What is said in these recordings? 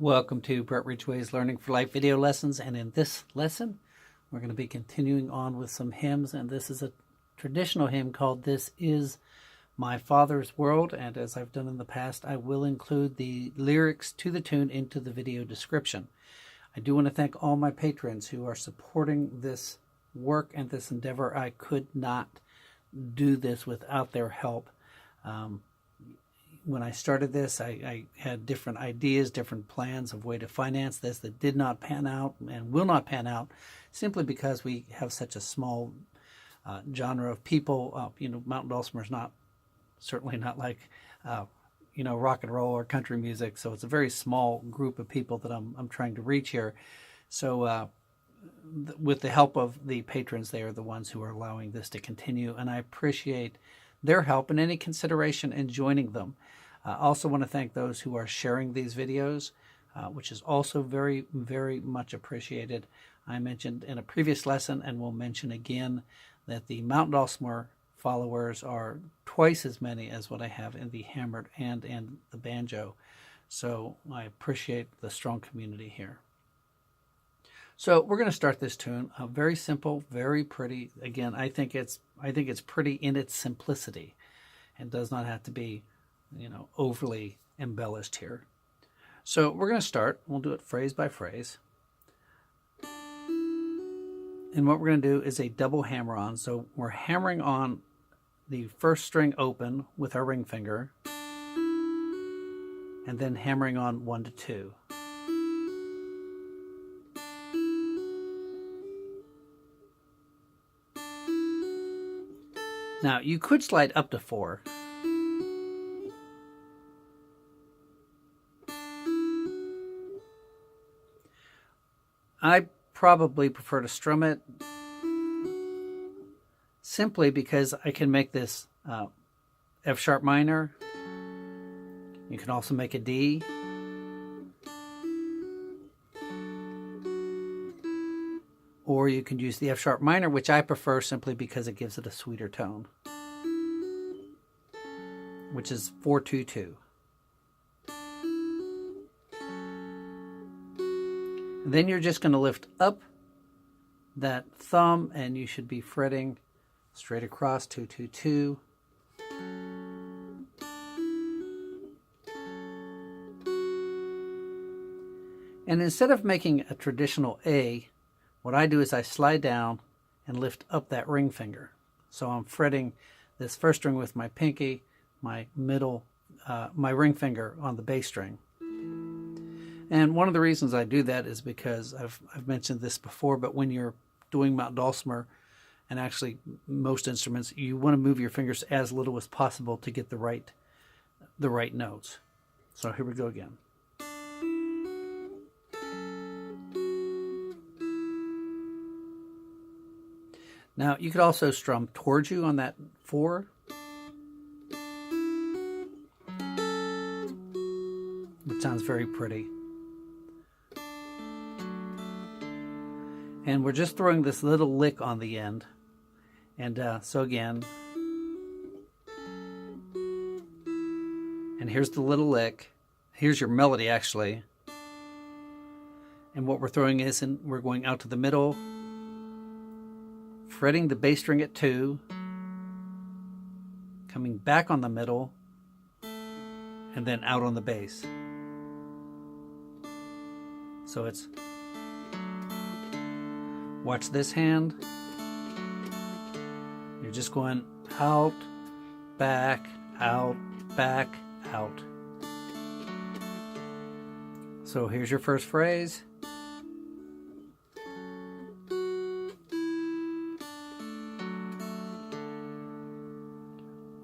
Welcome to Brett Ridgeway's Learning for Life video lessons, and in this lesson we're going to be continuing on with some hymns, and this is a traditional hymn called This Is My Father's World, and as I've done in the past, I will include the lyrics to the tune into the video description. I do want to thank all my patrons who are supporting this work and this endeavor. I could not do this without their help. When I started this, I had different ideas, different plans of way to finance this that did not pan out and will not pan out simply because we have such a small genre of people. Mountain Dulcimer is certainly not like, rock and roll or country music. So it's a very small group of people that I'm trying to reach here. So with the help of the patrons, they are the ones who are allowing this to continue. And I appreciate their help and any consideration in joining them. I also want to thank those who are sharing these videos, which is also very, very much appreciated. I mentioned in a previous lesson, and will mention again, that the Mountain Dulcimer followers are twice as many as what I have in the hammered and the banjo. So I appreciate the strong community here. So we're going to start this tune. Very simple, very pretty. Again, I think it's pretty in its simplicity, and does not have to be, overly embellished here. So we're going to start. We'll do it phrase by phrase. And what we're going to do is a double hammer on. So we're hammering on the first string open with our ring finger, and then hammering on 1 to 2. Now, you could slide up to 4. I probably prefer to strum it simply because I can make this F sharp minor. You can also make a D. Or you can use the F sharp minor, which I prefer simply because it gives it a sweeter tone, which is 4-2-2. And then you're just going to lift up that thumb, and you should be fretting straight across 2-2-2. And instead of making a traditional A, what I do is I slide down and lift up that ring finger. So I'm fretting this first string with my pinky, my middle, my ring finger on the bass string. And one of the reasons I do that is because I've mentioned this before, but when you're doing Mountain Dulcimer, and actually most instruments, you want to move your fingers as little as possible to get the right notes. So here we go again. Now, you could also strum towards you on that 4. Which sounds very pretty. And we're just throwing this little lick on the end. And so again. And here's the little lick. Here's your melody, actually. And what we're throwing is, we're going out to the middle, fretting the bass string at 2, coming back on the middle, and then out on the bass. So it's, watch this hand. You're just going out, back, out, back, out. So here's your first phrase.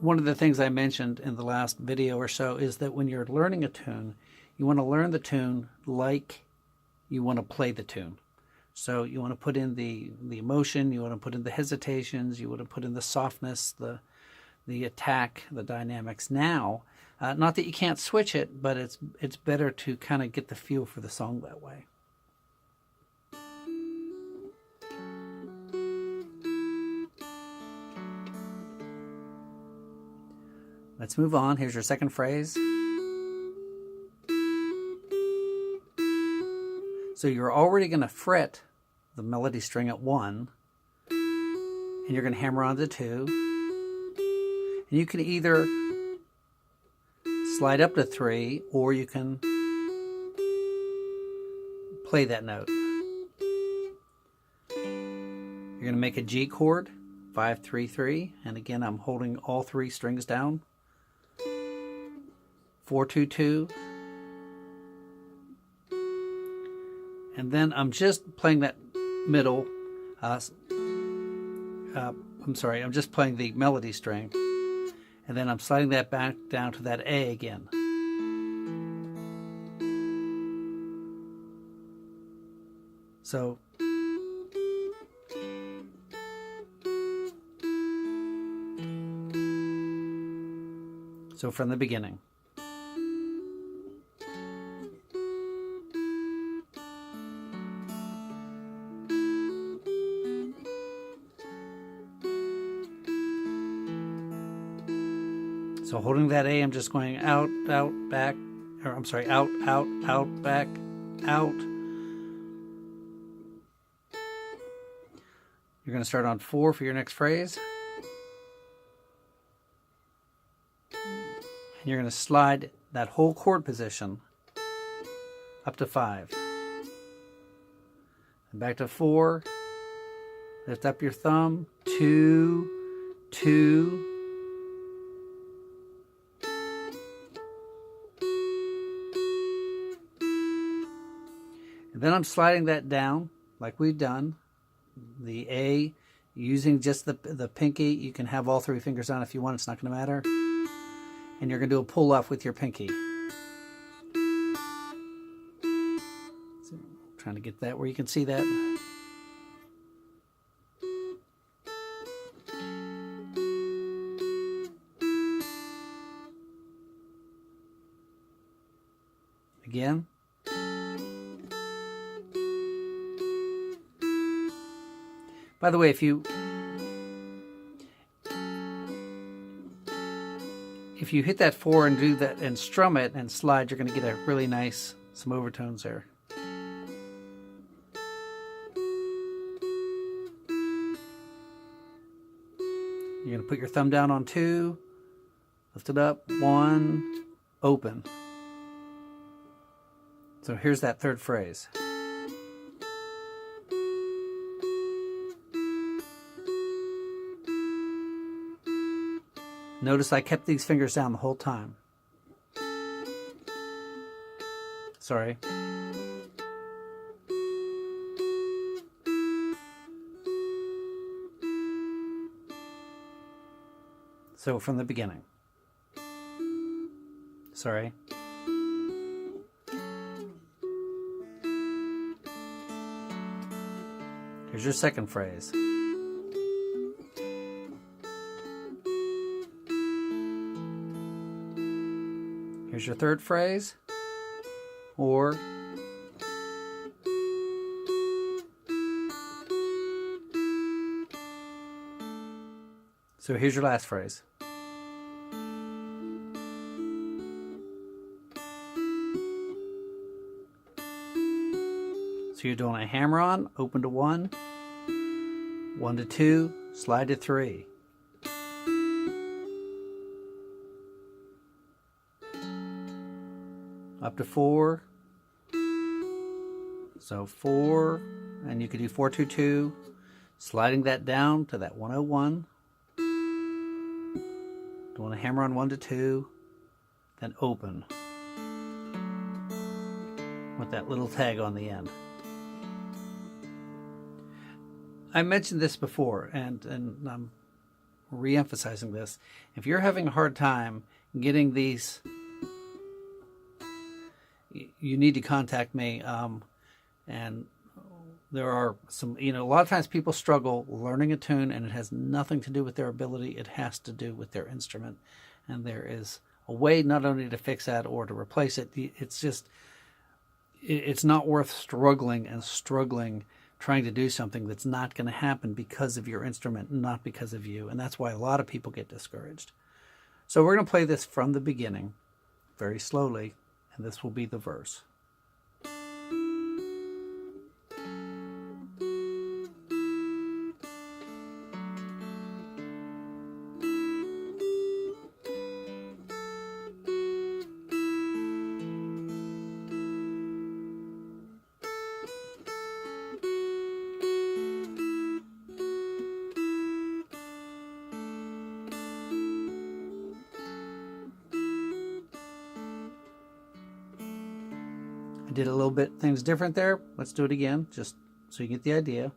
One of the things I mentioned in the last video or so is that when you're learning a tune, you want to learn the tune like you want to play the tune. So you want to put in the emotion, you want to put in the hesitations, you want to put in the softness, the attack, the dynamics now. Not that you can't switch it, but it's better to kind of get the feel for the song that way. Let's move on. Here's your second phrase. So you're already going to fret the melody string at 1, and you're going to hammer on the 2. And you can either slide up to 3, or you can play that note. You're going to make a G chord, 5, 3, 3, and again I'm holding all 3 strings down. 4, 2, 2. And then I'm just playing that middle, I'm just playing the melody string. And then I'm sliding that back down to that A again. So from the beginning. So holding that A, I'm just going out, out, back, or I'm sorry, out, out, out, back, out. You're going to start on 4 for your next phrase. And you're going to slide that whole chord position up to 5. And back to 4. Lift up your thumb. 2, 2. And then I'm sliding that down like we've done. The A, using just the pinky. You can have all 3 fingers on if you want. It's not going to matter. And you're going to do a pull off with your pinky. So, trying to get that where you can see that. Again. By the way, if you hit that 4 and do that and strum it and slide, you're going to get a really nice, some overtones there. You're going to put your thumb down on 2, lift it up, 1, open. So here's that third phrase. Notice I kept these fingers down the whole time. Sorry. So from the beginning. Sorry. Here's your second phrase. Here's your third phrase, or so here's your last phrase. So you're doing a hammer on, open to 1, 1 to 2, slide to 3. Up to 4, so 4, and you could do 4, 2, 2, sliding that down to that 101, doing a hammer on 1 to 2, then open with that little tag on the end. I mentioned this before, and I'm re-emphasizing this. If you're having a hard time getting these, you need to contact me. And there are some, a lot of times people struggle learning a tune, and it has nothing to do with their ability. It has to do with their instrument. And there is a way not only to fix that or to replace it. It's just, it's not worth struggling trying to do something that's not going to happen because of your instrument, not because of you. And that's why a lot of people get discouraged. So we're going to play this from the beginning, very slowly. And this will be the verse. I did a little bit things different there. Let's do it again, just so you get the idea.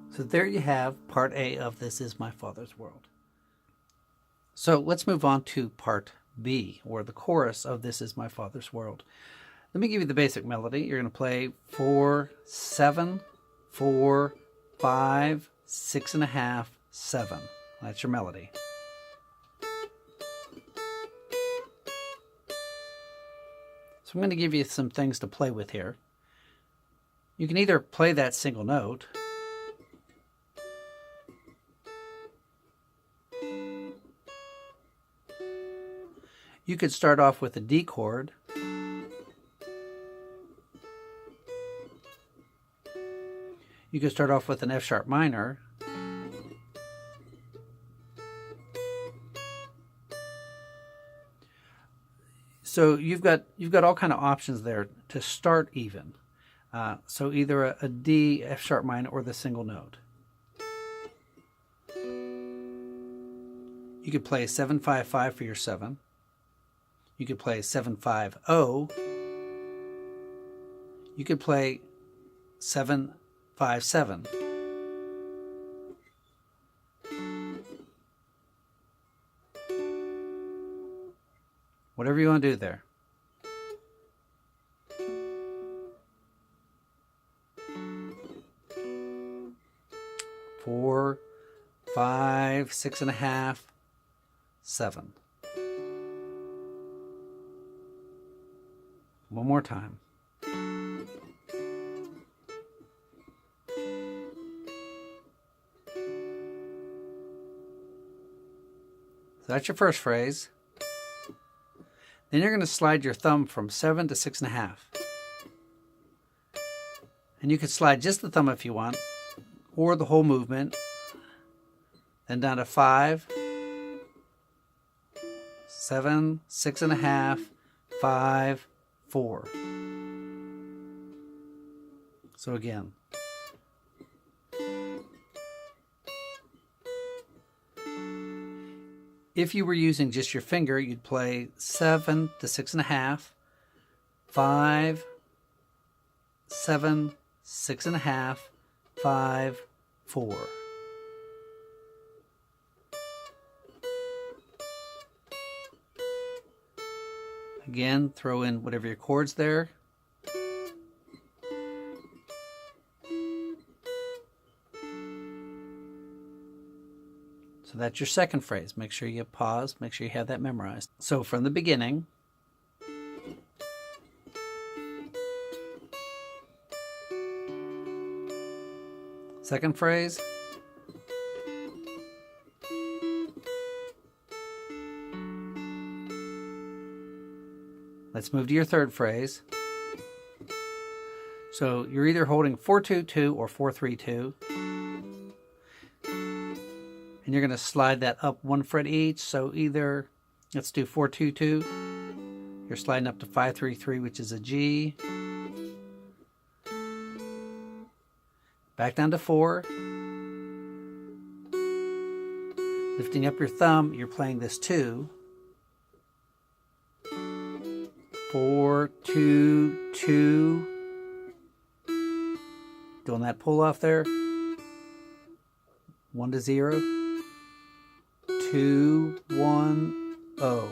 So there you have part A of This Is My Father's World. So let's move on to part B, or the chorus of This Is My Father's World. Let me give you the basic melody. You're going to play 4, 7, 4, 5, 6.5, 7. That's your melody. So I'm going to give you some things to play with here. You can either play that single note, you could start off with a D chord. You could start off with an F sharp minor. So you've got all kind of options there to start even. So either a D, F sharp minor, or the single note. You could play 7-5-5 for your 7. You could play 7-5-0. You could play 7-5-7. Whatever you want to do there. Four, 5, 6.5, 7. One more time. So that's your first phrase. Then you're going to slide your thumb from 7 to 6.5. And you can slide just the thumb if you want, or the whole movement. Then down to 5, 7, 6.5, 5, 4. So again. If you were using just your finger, you'd play 7 to 6.5, 5, 7, 6.5, 5, 4. Again, throw in whatever your chords there. So that's your second phrase. Make sure you pause. Make sure you have that memorized. So from the beginning. Second phrase. Let's move to your third phrase. So you're either holding 4-2-2 or 4-3-2. And you're going to slide that up 1 fret each. So either, let's do 4-2-2. You're sliding up to 5-3-3, which is a G. Back down to 4. Lifting up your thumb, you're playing this 2. 4-2-2. Doing that pull off there. 1-0. 2-1-0.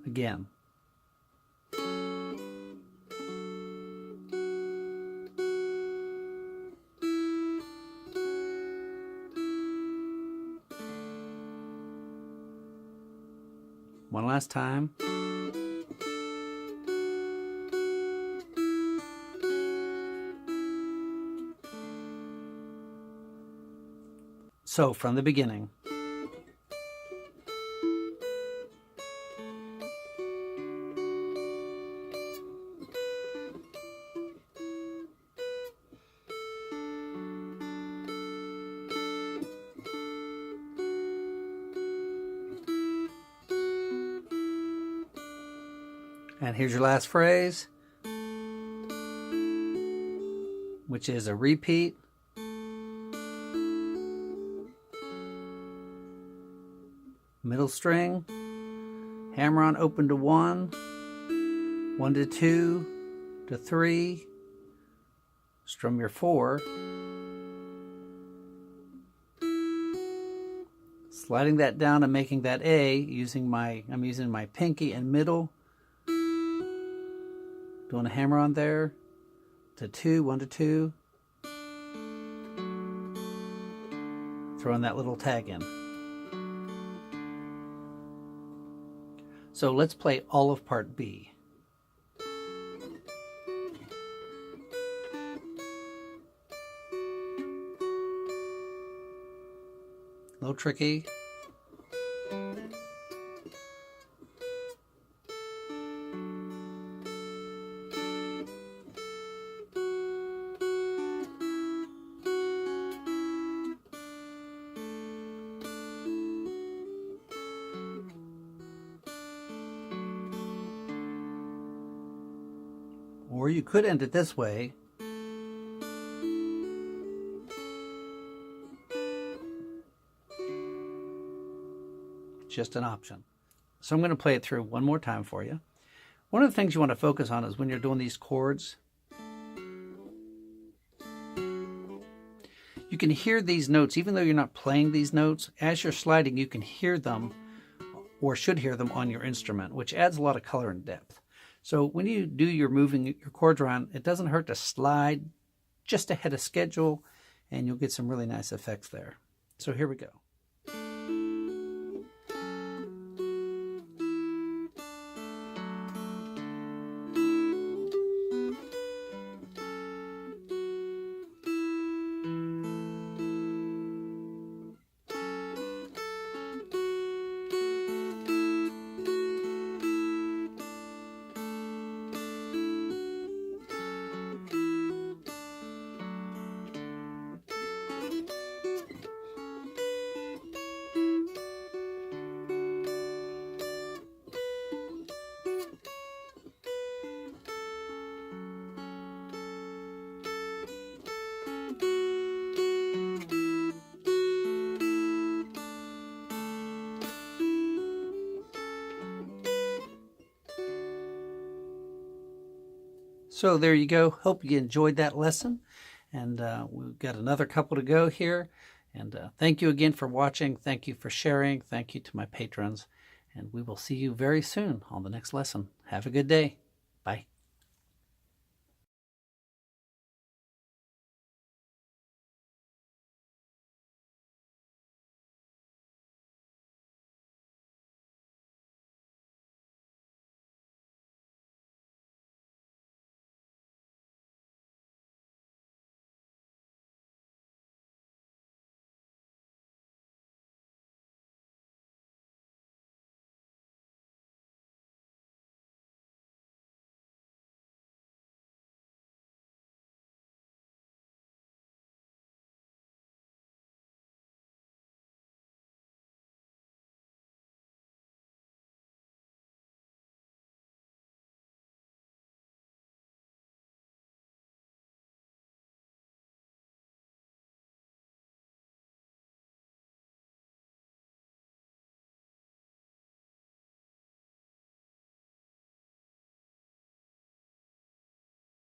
Again. One last time. So from the beginning. And here's your last phrase, which is a repeat. Middle string, hammer on open to 1, 1 to 2 to 3, strum your 4, sliding that down and making that A I'm using my pinky and middle, doing a hammer on there to 2, 1 to 2, throwing that little tag in. So let's play all of part B. A little tricky. Or you could end it this way. Just an option. So I'm going to play it through one more time for you. One of the things you want to focus on is when you're doing these chords, you can hear these notes, even though you're not playing these notes. As you're sliding, you can hear them, or should hear them, on your instrument, which adds a lot of color and depth. So when you do your moving your chords around, it doesn't hurt to slide just ahead of schedule, and you'll get some really nice effects there. So here we go. So there you go. Hope you enjoyed that lesson. And we've got another couple to go here. And thank you again for watching. Thank you for sharing. Thank you to my patrons. And we will see you very soon on the next lesson. Have a good day. Bye.